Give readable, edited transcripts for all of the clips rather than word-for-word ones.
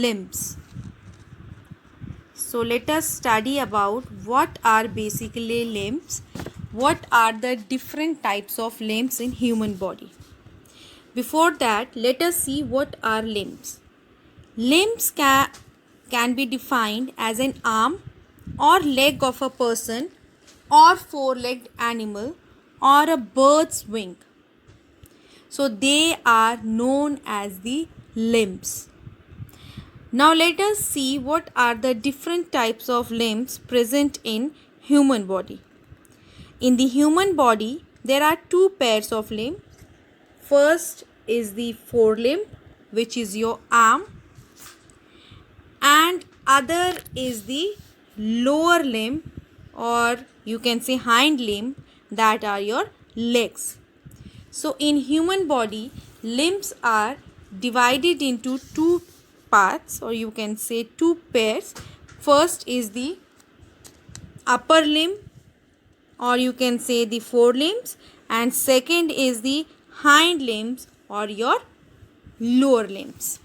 limbs. So let us study about what are basically limbs, what are the different types of limbs in human body. Before that, let us see what are limbs. Limbs can be defined as an arm or leg of a person or four-legged animal or a bird's wing. So they are known as the limbs. Now let us see what are the different types of limbs present in human body. In the human body, there are two pairs of limbs. First is the forelimb, which is your arm, and other is the lower limb, or you can say hind limb, that are your legs. So in human body, limbs are divided into two parts, or you can say two pairs. First is the upper limb, or you can say the forelimbs, and second is the hind limbs or your lower limbs.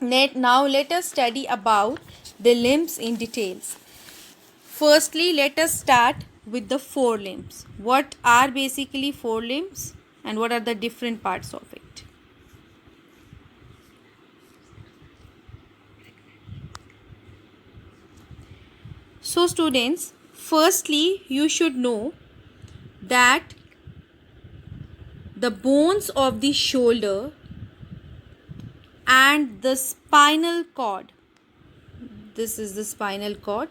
Now let us study about the limbs in details. Firstly, let us start with the forelimbs. What are basically forelimbs and what are the different parts of it? So students, firstly you should know that the bones of the shoulder and the spinal cord, this is the spinal cord,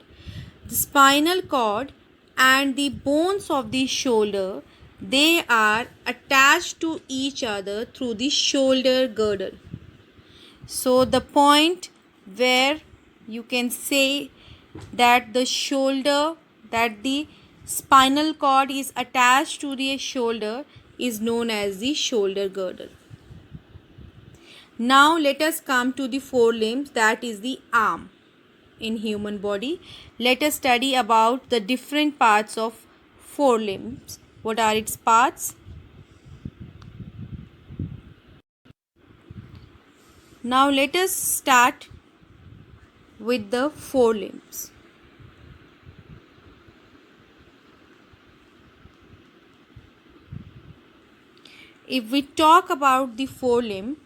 the spinal cord and the bones of the shoulder, they are attached to each other through the shoulder girdle. So the point where you can say that the shoulder, that the spinal cord is attached to the shoulder is known as the shoulder girdle. Now let us come to the forelimbs, that is the arm in human body. Let us study about the different parts of forelimbs. What are its parts? Now let us start with the forelimbs. If we talk about the forelimb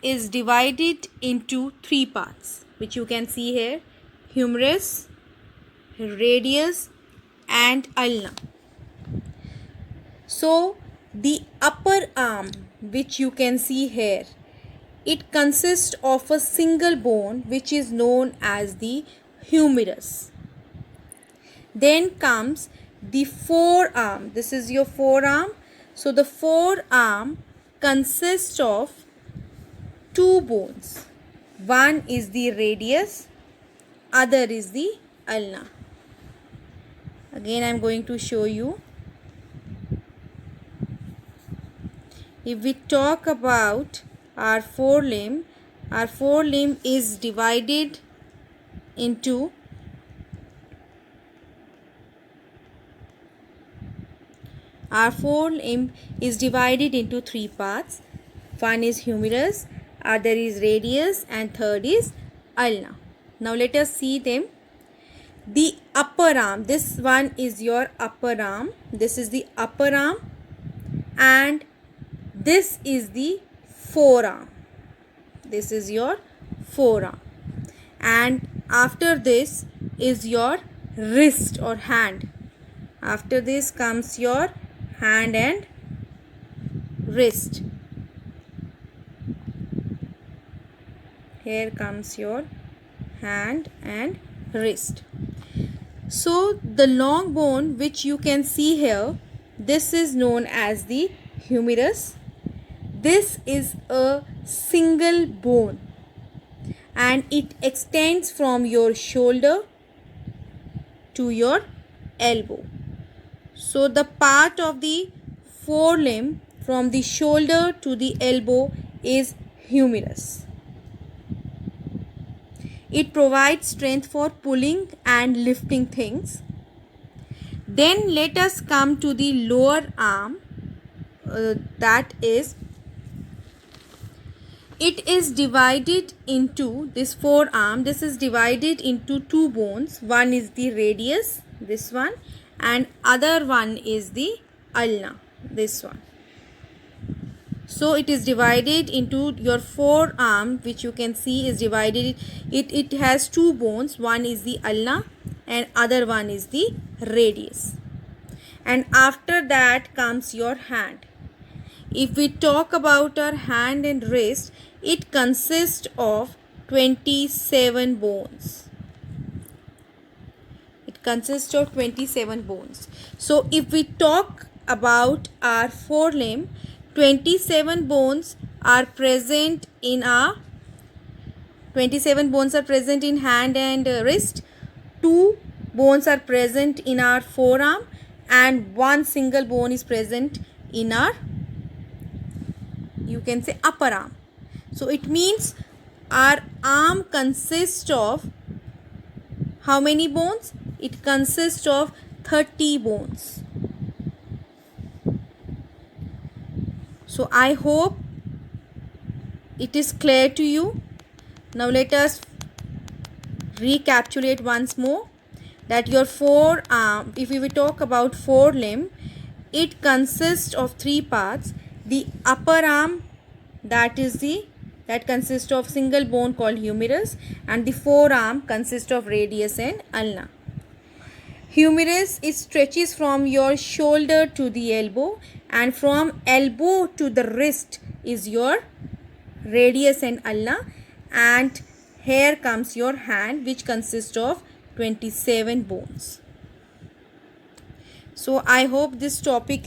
is divided into three parts, which you can see here: humerus, radius and ulna. So the upper arm, which you can see here, it consists of a single bone which is known as the humerus. Then comes the forearm. This is your forearm. So the forearm consists of two bones. One is the radius, other is the ulna. Again I am going to show you. If we talk about our forelimb is divided into three parts. One is humerus, other is radius and third is ulna. Now let us see them. The upper arm, this one is your upper arm. This is the upper arm and this is the forearm. This is your forearm. And after this is your wrist or hand. After this comes your hand and wrist. Here comes your hand and wrist. So the long bone which you can see here, this is known as the humerus. This is a single bone and it extends from your shoulder to your elbow. So the part of the forelimb from the shoulder to the elbow is humerus. It provides strength for pulling and lifting things. Then let us come to the lower arm, that is it is divided into this forearm. This is divided into two bones. One is the radius, this one, and other one is the ulna, this one. So it is divided into your forearm, which you can see is divided. It has two bones. One is the ulna and other one is the radius. And after that comes your hand. If we talk about our hand and wrist, it consists of 27 bones. It consists of 27 bones. So if we talk about our forelimb, 27 bones are present in our 27 bones are present in hand and wrist. 2 bones are present in our forearm and one single bone is present in our, you can say, upper arm. So it means our arm consists of how many bones? It consists of 30 bones. So I hope it is clear to you. Now let us recapitulate once more that your forearm, if we will talk about forelimb, it consists of 3 parts. The upper arm, that consists of single bone called humerus, and the forearm consists of radius and ulna. Humerus, it stretches from your shoulder to the elbow, and from elbow to the wrist is your radius and ulna, and here comes your hand, which consists of 27 bones. So I hope this topic